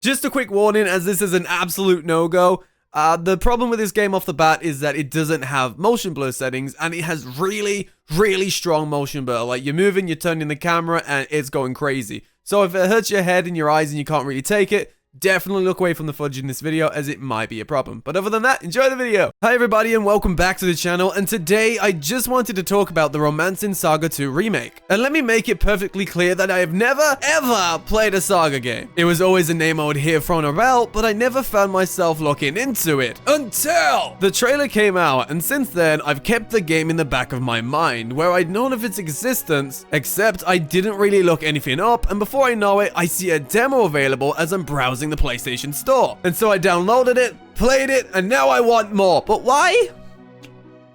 Just a quick warning, as this is an absolute no-go. The problem with this game off the bat is that it doesn't have motion blur settings, and it has really strong motion blur. Like, you're moving, you're turning the camera, and it's going crazy. So if it hurts your head and your eyes and you can't really take it, definitely look away from the footage in this video, as it might be a problem. But other than that, enjoy the video. Hi everybody and welcome back to the channel, and today I just wanted to talk about the Romancing Saga 2 remake. And let me make it perfectly clear that I have never ever played a Saga game. It was always a name I would hear thrown about, but I never found myself looking into it until the trailer came out, and since then I've kept the game in the back of my mind, where I'd known of its existence, except I didn't really look anything up, and before I know it, I see a demo available as I'm browsing the PlayStation Store. And so I downloaded it, played it, and now I want more. But why?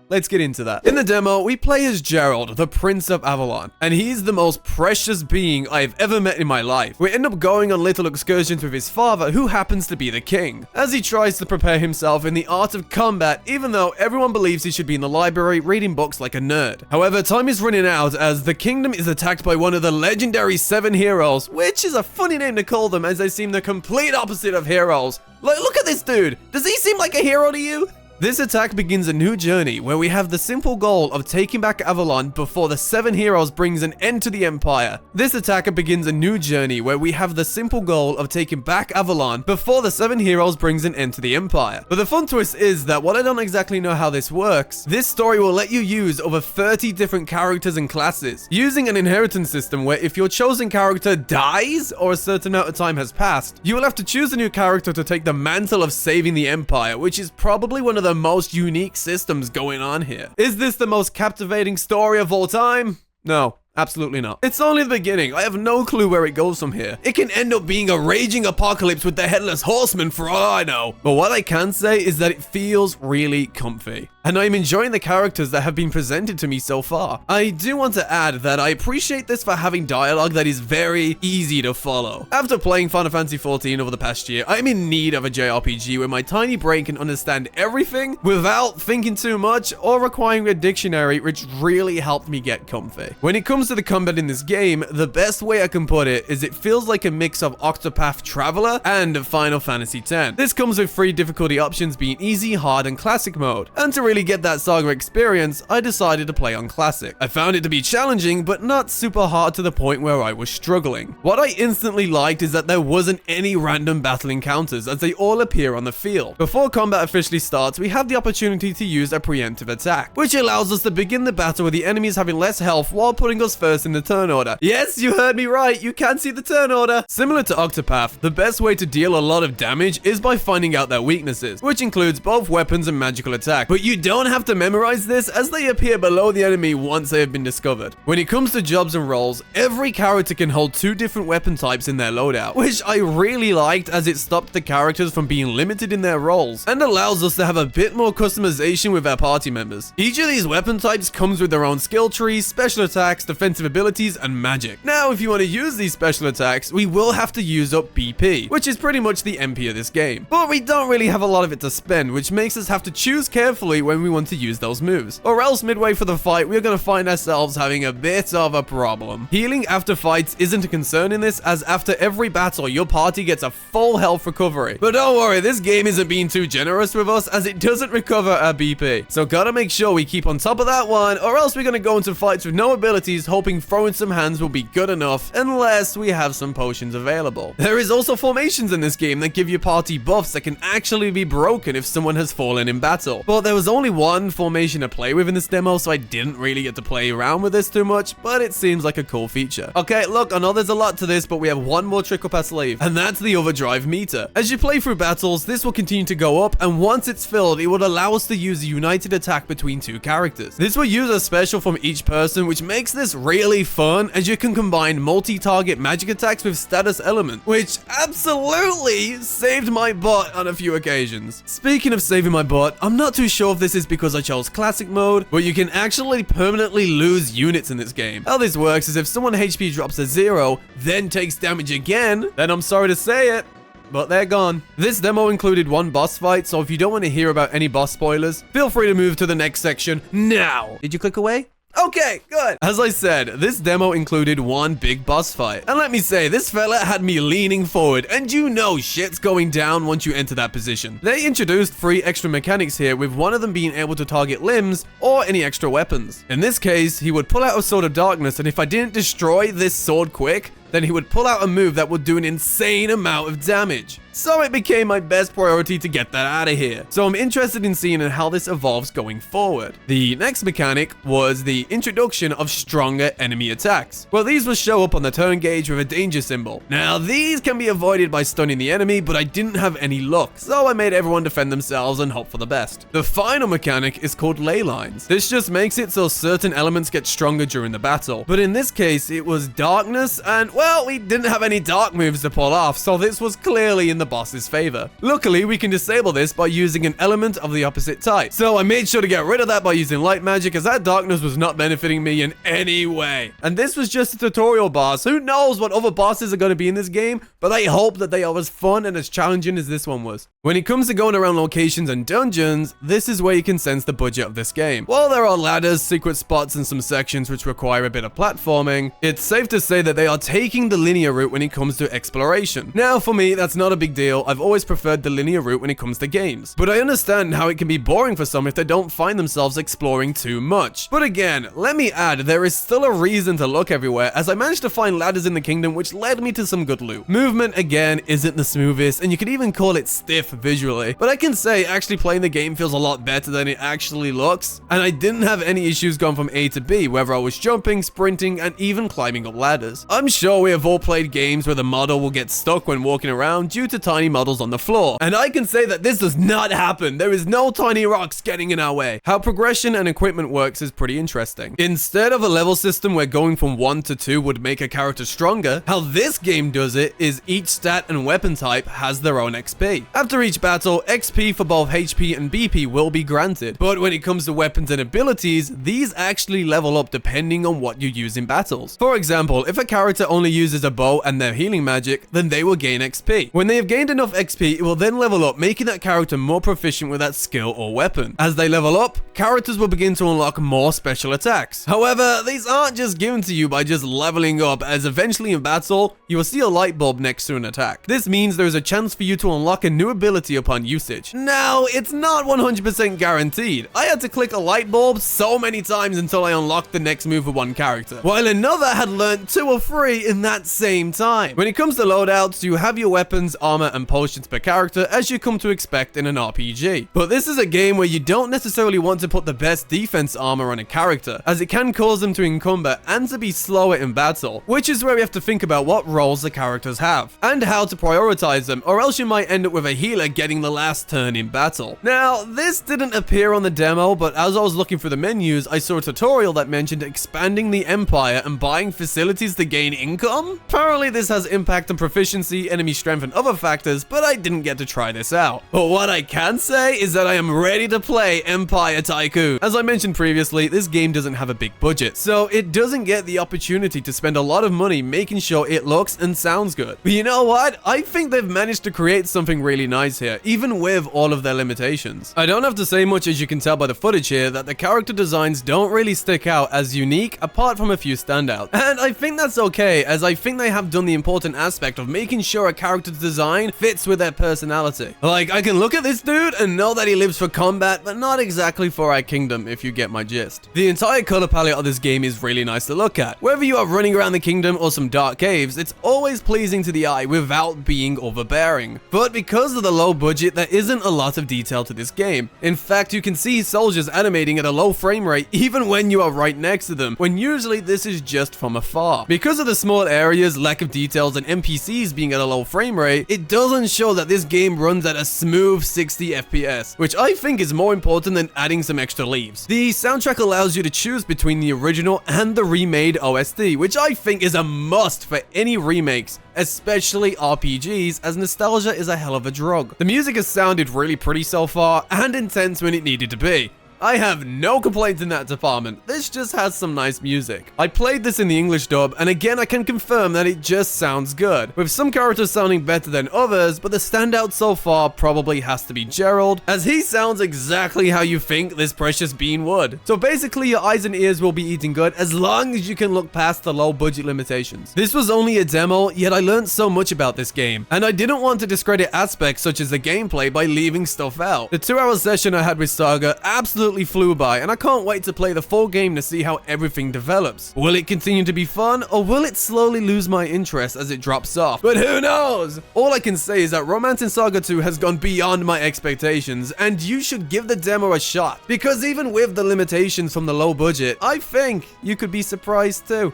Let's get into that. In the demo, we play as Gerald, the Prince of Avalon, and he's the most precious being I've ever met in my life. We end up going on little excursions with his father, who happens to be the king, as he tries to prepare himself in the art of combat, even though everyone believes he should be in the library reading books like a nerd. However, time is running out as the kingdom is attacked by one of the legendary 7 heroes, which is a funny name to call them, as they seem the complete opposite of heroes. Like, look at this dude. Does he seem like a hero to you? This attack begins a new journey where we have the simple goal of taking back Avalon before the 7 heroes brings an end to the Empire. This attacker begins a new journey where we have the simple goal of taking back Avalon before the 7 heroes brings an end to the Empire. But the fun twist is that while I don't exactly know how this works, this story will let you use over 30 different characters and classes, using an inheritance system where if your chosen character dies or a certain amount of time has passed, you will have to choose a new character to take the mantle of saving the Empire, which is probably one of the most unique systems going on here. Is this the most captivating story of all time? No. Absolutely not. It's only the beginning. I have no clue where it goes from here. It can end up being a raging apocalypse with the Headless Horseman for all I know. But what I can say is that it feels really comfy, and I'm enjoying the characters that have been presented to me so far. I do want to add that I appreciate this for having dialogue that is very easy to follow. After playing Final Fantasy XIV over the past year, I'm in need of a JRPG where my tiny brain can understand everything without thinking too much or requiring a dictionary, which really helped me get comfy. When it comes to the combat in this game, the best way I can put it is it feels like a mix of Octopath Traveler and Final Fantasy X. This comes with 3 difficulty options being easy, hard, and classic mode. And to really get that Saga experience, I decided to play on classic. I found it to be challenging, but not super hard to the point where I was struggling. What I instantly liked is that there wasn't any random battle encounters, as they all appear on the field. Before combat officially starts, we have the opportunity to use a preemptive attack, which allows us to begin the battle with the enemies having less health while putting us first in the turn order. Yes, you heard me right, you can see the turn order. Similar to Octopath, the best way to deal a lot of damage is by finding out their weaknesses, which includes both weapons and magical attack. But you don't have to memorize this, as they appear below the enemy once they have been discovered. When it comes to jobs and roles, every character can hold 2 different weapon types in their loadout, which I really liked, as it stopped the characters from being limited in their roles and allows us to have a bit more customization with our party members. Each of these weapon types comes with their own skill trees, special attacks, defensive abilities, and magic. Now, if you want to use these special attacks, we will have to use up BP, which is pretty much the MP of this game. But we don't really have a lot of it to spend, which makes us have to choose carefully when we want to use those moves. Or else midway for the fight, we're going to find ourselves having a bit of a problem. Healing after fights isn't a concern in this, as after every battle, your party gets a full health recovery. But don't worry, this game isn't being too generous with us, as it doesn't recover our BP. So gotta make sure we keep on top of that one, or else we're going to go into fights with no abilities, hoping throwing some hands will be good enough, unless we have some potions available. There is also formations in this game that give your party buffs that can actually be broken if someone has fallen in battle. But there was only one formation to play with in this demo, so I didn't really get to play around with this too much, but it seems like a cool feature. Okay, look, I know there's a lot to this, but we have one more trick up our sleeve, and that's the overdrive meter. As you play through battles, this will continue to go up, and once it's filled, it would allow us to use a united attack between 2 characters. This will use a special from each person, which makes this really fun, as you can combine multi-target magic attacks with status element, which absolutely saved my butt on a few occasions. Speaking of saving my butt, I'm not too sure if this is because I chose classic mode, but you can actually permanently lose units in this game. How this works is if someone HP drops to 0, then takes damage again, then I'm sorry to say it, but they're gone. This demo included 1 boss fight, so if you don't want to hear about any boss spoilers, feel free to move to the next section now. Did you click away? Okay, good. As I said, this demo included one big boss fight. And let me say, this fella had me leaning forward, and you know shit's going down once you enter that position. They introduced 3 extra mechanics here, with one of them being able to target limbs or any extra weapons. In this case, he would pull out a Sword of Darkness, and if I didn't destroy this sword quick, then he would pull out a move that would do an insane amount of damage. So it became my best priority to get that out of here. So I'm interested in seeing how this evolves going forward. The next mechanic was the introduction of stronger enemy attacks. Well, these will show up on the turn gauge with a danger symbol. Now, these can be avoided by stunning the enemy, but I didn't have any luck, so I made everyone defend themselves and hope for the best. The final mechanic is called ley lines. This just makes it so certain elements get stronger during the battle. But in this case, it was darkness, and well, we didn't have any dark moves to pull off, so this was clearly in the boss's favor. Luckily, we can disable this by using an element of the opposite type. So I made sure to get rid of that by using light magic, as that darkness was not benefiting me in any way. And this was just a tutorial boss. Who knows what other bosses are going to be in this game, but I hope that they are as fun and as challenging as this one was. When it comes to going around locations and dungeons, this is where you can sense the budget of this game. While there are ladders, secret spots, and some sections which require a bit of platforming, it's safe to say that they are taking the linear route when it comes to exploration. Now, for me, that's not a big deal. I've always preferred the linear route when it comes to games. But I understand how it can be boring for some if they don't find themselves exploring too much. But again, let me add, there is still a reason to look everywhere, as I managed to find ladders in the kingdom which led me to some good loot. Movement, again, isn't the smoothest, and you could even call it stiff visually. But I can say actually playing the game feels a lot better than it actually looks, and I didn't have any issues going from A to B, whether I was jumping, sprinting, and even climbing up ladders. I'm sure we have all played games where the model will get stuck when walking around due to tiny models on the floor, and I can say that this does not happen. There is no tiny rocks getting in our way. How progression and equipment works is pretty interesting. Instead of a level system where going from 1 to 2 would make a character stronger, how this game does it is each stat and weapon type has their own XP. After each battle, XP for both HP and BP will be granted, but when it comes to weapons and abilities, these actually level up depending on what you use in battles. For example, if a character only uses a bow and their healing magic, then they will gain XP. When they have gained enough XP, it will then level up, making that character more proficient with that skill or weapon. As they level up, characters will begin to unlock more special attacks. However, these aren't just given to you by just leveling up, as eventually in battle, you will see a light bulb next to an attack. This means there is a chance for you to unlock a new ability upon usage. Now, it's not 100% guaranteed. I had to click a light bulb so many times until I unlocked the next move for one character, while another had learned 2 or 3 in that same time. When it comes to loadouts, you have your weapons, armor, and potions per character as you come to expect in an RPG. But this is a game where you don't necessarily want to put the best defense armor on a character, as it can cause them to encumber and to be slower in battle, which is where we have to think about what roles the characters have, and how to prioritize them, or else you might end up with a healer getting the last turn in battle. Now, this didn't appear on the demo, but as I was looking through the menus, I saw a tutorial that mentioned expanding the empire and buying facilities to gain income. Apparently this has impact on proficiency, enemy strength, and other factors, but I didn't get to try this out. But what I can say is that I am ready to play Empire Tycoon. As I mentioned previously, this game doesn't have a big budget, so it doesn't get the opportunity to spend a lot of money making sure it looks and sounds good. But you know what? I think they've managed to create something really nice here, even with all of their limitations. I don't have to say much, as you can tell by the footage here, that the character designs don't really stick out as unique apart from a few standouts. And I think that's okay, as I think they have done the important aspect of making sure a character's design fits with their personality. Like, I can look at this dude and know that he lives for combat, but not exactly for our kingdom, if you get my gist. The entire color palette of this game is really nice to look at. Whether you are running around the kingdom or some dark caves, it's always pleasing to the eye without being overbearing. But because of the low budget, there isn't a lot of detail to this game. In fact, you can see soldiers animating at a low frame rate even when you are right next to them, when usually this is just from afar. Because of the small areas, lack of details, and NPCs being at a low frame rate, it doesn't show that this game runs at a smooth 60 FPS, which I think is more important than adding some extra leaves. The soundtrack allows you to choose between the original and the remade OST, which I think is a must for any remakes, especially RPGs, as nostalgia is a hell of a drug. The music has sounded really pretty so far, and intense when it needed to be. I have no complaints in that department. This just has some nice music. I played this in the English dub, and again, I can confirm that it just sounds good, with some characters sounding better than others, but the standout so far probably has to be Gerald, as he sounds exactly how you think this precious bean would. So basically, your eyes and ears will be eating good as long as you can look past the low budget limitations. This was only a demo, yet I learned so much about this game, and I didn't want to discredit aspects such as the gameplay by leaving stuff out. The 2-hour session I had with Saga absolutely flew by, and I can't wait to play the full game to see how everything develops. Will it continue to be fun, or will it slowly lose my interest as it drops off? But who knows? All I can say is that Romancing Saga 2 has gone beyond my expectations, and you should give the demo a shot, because even with the limitations from the low budget, I think you could be surprised too.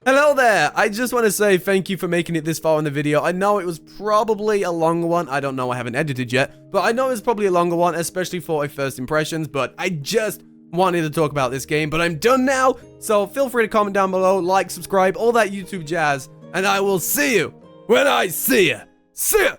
Hello there, I just want to say thank you for making it this far in the video. I know it was probably a longer one, I don't know, I haven't edited yet, but I know it's probably a longer one, especially for a first impressions, but I just wanted to talk about this game, but I'm done now, so feel free to comment down below, like, subscribe, all that YouTube jazz, and I will see you when I see you. See ya!